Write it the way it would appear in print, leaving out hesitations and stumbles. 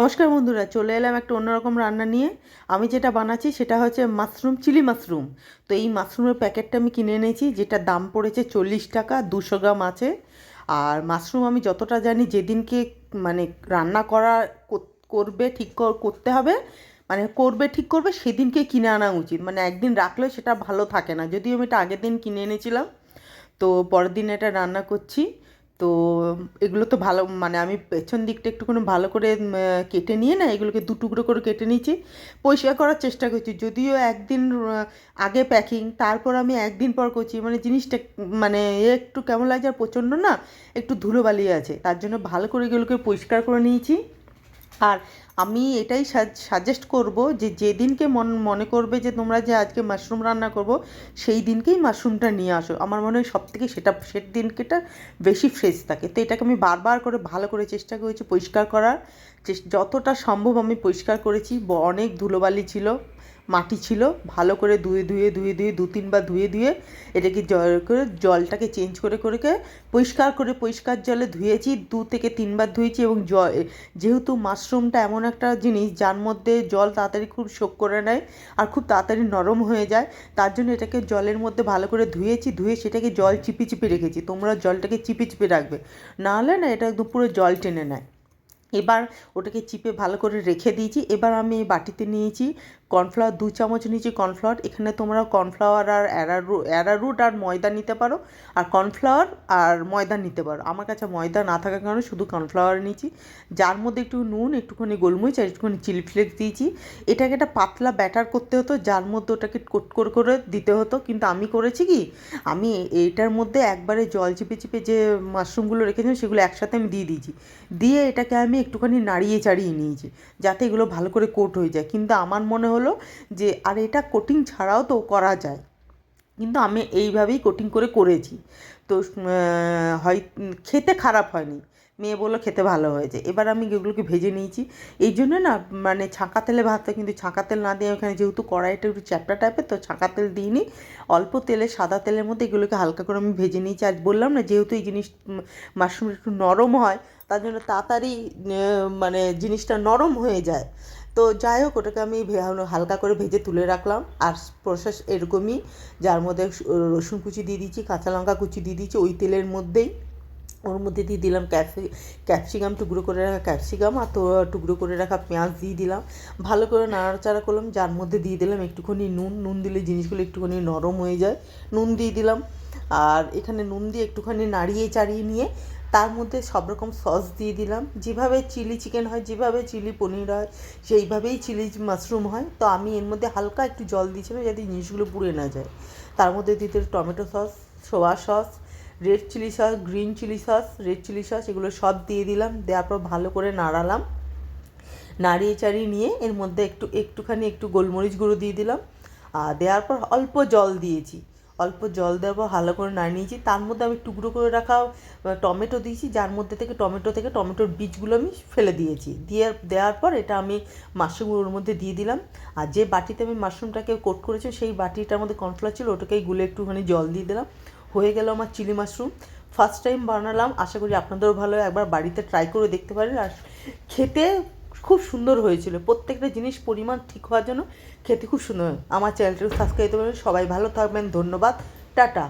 নমস্কার বন্ধুরা, চলে এলাম একটা অন্যরকম রান্না নিয়ে। আমি যেটা বানাচ্ছি সেটা হচ্ছে চিলি মাশরুম। তো এই মাশরুমের প্যাকেটটা আমি কিনে এনেছি, যেটা দাম পড়েছে 40 টাকা, 200 গ্রাম আছে। আর মাশরুম আমি যতটা জানি, যেদিনকে মানে রান্না করবে করতে হবে, মানে করবে ঠিক করবে সেদিনকে কিনে আনা উচিত। মানে একদিন রাখলেও সেটা ভালো থাকে না। যদিও আমি এটা আগের দিন কিনে এনেছিলাম, তো পরের দিন এটা রান্না করছি। তো এগুলো তো ভালো, মানে আমি পেছন দিকটা একটুখানি ভালো করে কেটে নিয়ে না, এগুলোকে দু টুকরো করে কেটে নিয়েছি। পরিষ্কার করার চেষ্টা করছি, যদিও একদিন আগে প্যাকিং, তারপর আমি একদিন পর করছি। মানে জিনিসটা মানে একটু কেমন লাগছে, আর প্রচণ্ড না একটু ধুলোবালি আছে, তার জন্য ভালো করে এগুলোকে পরিষ্কার করে নিয়েছি। আর আমি এটাই সাজেস্ট করব যে যেদিনকে মনে করবে যে তোমরা যে আজকে মাশরুম রান্না করব, সেই দিনকেই মাশরুমটা নিয়ে আসো। আমার মনে হয় সবথেকে সে দিনকেটা বেশি ফ্রেশ থাকে। তো এটাকে আমি বারবার করে ভালো করে চেষ্টা করেছি পরিষ্কার করার। যতটা সম্ভব আমি পরিষ্কার করেছি। অনেক ধুলোবালি ছিল, মাটি ছিল। ভালো করে ধুয়ে ধুয়ে ধুয়ে ধুয়ে 2-3 বার ধুয়ে ধুয়ে এটাকে জলটাকে চেঞ্জ করে পরিষ্কার জলে ধুয়েছি। 2 থেকে 3 বার ধুয়েছি। এবং যেহেতু মাশরুমটা এমন একটা জিনিস যার মধ্যে জল তাড়াতাড়ি খুব শোক করে নেয় আর খুব তাড়াতাড়ি নরম হয়ে যায়, তার জন্য এটাকে জলের মধ্যে ভালো করে ধুয়েছি। ধুয়ে সেটাকে জল চিপে চিপে রেখেছি। তোমরা জলটাকে চিপে চিপে রাখবে, নাহলে না এটা একদম পুরো জল টেনে নেয়। এবার ওটাকে চিপে ভালো করে রেখে দিয়েছি। এবার আমি এই বাটিতে নিয়েছি কর্নফ্লাওয়ার, 2 চামচ নিয়েছি কর্নফ্লাওয়ার। এখানে তোমরা কর্নফ্লাওয়ার আর অ্যারারুট আর ময়দা নিতে পারো, আর কর্নফ্লাওয়ার আর ময়দা নিতে পারো। আমার কাছে ময়দা না থাকার কারণে শুধু কর্নফ্লাওয়ার নিয়েছি, যার মধ্যে একটু নুন, একটুখানি গোলমরিচ আর একটুখানি চিলি ফ্লেক্স দিয়েছি। এটাকে একটা পাতলা ব্যাটার করতে হতো, যার মধ্যে ওটাকে কোট করে করে দিতে হতো। কিন্তু আমি করেছি কি, আমি এইটার মধ্যে একবারে জল চিপে চিপে যে মাশরুমগুলো রেখেছিলাম সেগুলো একসাথে আমি দিয়ে দিয়েছি। দিয়ে এটাকে আমি একটুখানি নাড়িয়ে চাড়িয়ে নিয়েছি, যাতে এগুলো ভালো করে কোট হয়ে যায়। কিন্তু আমার মনে হলো যে আর এটা কোটিং ছাড়াও তো করা যায়, কিন্তু আমি এইভাবেই কোটিং করে করেছি। তো হয় খেতে খারাপ হয়নি, মেয়ে বললো খেতে ভালো হয়েছে। এবার আমি এগুলোকে ভেজে নিয়েছি। এই জন্য না, মানে ছাঁকা তেলে ভাজতে, কিন্তু ছাঁকা তেল না দিয়ে এখানে যেহেতু কড়াইটা একটু চ্যাপটা টাইপের, তো ছাঁকা তেল দিইনি। অল্প তেলে, সাদা তেলের মধ্যে এগুলোকে হালকা করে আমি ভেজে নিয়েছি। আর বললাম না, যেহেতু এই জিনিস মাশরুম একটু নরম হয়, তার জন্য তাড়াতাড়ি মানে জিনিসটা নরম হয়ে যায়। তো যাই হোক, ওটাকে আমি হালকা করে ভেজে তুলে রাখলাম। আর প্রসেস এরকমই, যার মধ্যে রসুন কুচি দিয়ে দিচ্ছি, কাঁচা লঙ্কা কুচি দিয়ে দিচ্ছি ওই তেলের মধ্যেই। ওর মধ্যে দিয়ে দিলাম ক্যাপসিকাম, টুকরো করে রাখা ক্যাপসিকাম, আর টুকরো করে রাখা পেঁয়াজ দিয়ে দিলাম। ভালো করে নাড়াচাড়া করলাম, যার মধ্যে দিয়ে দিলাম একটুখানি নুন দিলে জিনিসগুলো একটুখানি নরম হয়ে যায়। নুন দিয়ে দিলাম। আর এখানে নুন দিয়ে একটুখানি নাড়িয়ে চাড়িয়ে নিয়ে তার মধ্যে সব রকম সস দিয়ে দিলাম। যেভাবে চিলি চিকেন হয়, যেভাবে চিলি পনির হয়, সেইভাবেই চিলি মাশরুম হয়। তো আমি এর মধ্যে হালকা একটু জল দিয়েছিলাম যাতে জিনিসগুলো পুড়ে না যায়। তার মধ্যে দিতে tomato sauce, soya sauce, red chilli sauce, green chilli sauce, red chilli sauce, এগুলো সব দিয়ে দিলাম। দেওয়ার পর ভালো করে নাড়ালাম। নাড়িয়ে চাড়িয়ে নিয়ে এর মধ্যে একটুখানি গোলমরিচ গুঁড়ো দিয়ে দিলাম। আর দেওয়ার পর অল্প জল দিয়েছি। অল্প জল দেওয়ার পর ভালো করে নাড়িয়ে নিয়েছি। তার মধ্যে আমি টুকরো করে রাখা টমেটো দিয়েছি, যার মধ্যে থেকে টমেটোর বীজগুলো আমি ফেলে দিয়েছি। দেওয়ার পর এটা আমি মাশরুমগুলোর মধ্যে দিয়ে দিলাম। আর যে বাটিতে আমি মাশরুমটাকে কোট করেছি, সেই বাটিটার মধ্যে কর্নফ্লাওয়ার ছিল, ওটাকেই গুলে একটুখানি জল দিয়ে দিলাম। হয়ে গেল আমার চিলি মাশরুম। ফার্স্ট টাইম বানালাম, আশা করি আপনাদেরও ভালো, একবার বাড়িতে ট্রাই করে দেখতে পারেন। আর খেতে খুব সুন্দর হয়েছিল। প্রত্যেকটা জিনিস পরিমাণ ঠিক হওয়ার জন্য খেতে খুব সুন্দর হয়। আমার চ্যানেলটাকে সাবস্ক্রাইব করবেন। সবাই ভালো থাকবেন, ধন্যবাদ, টাটা।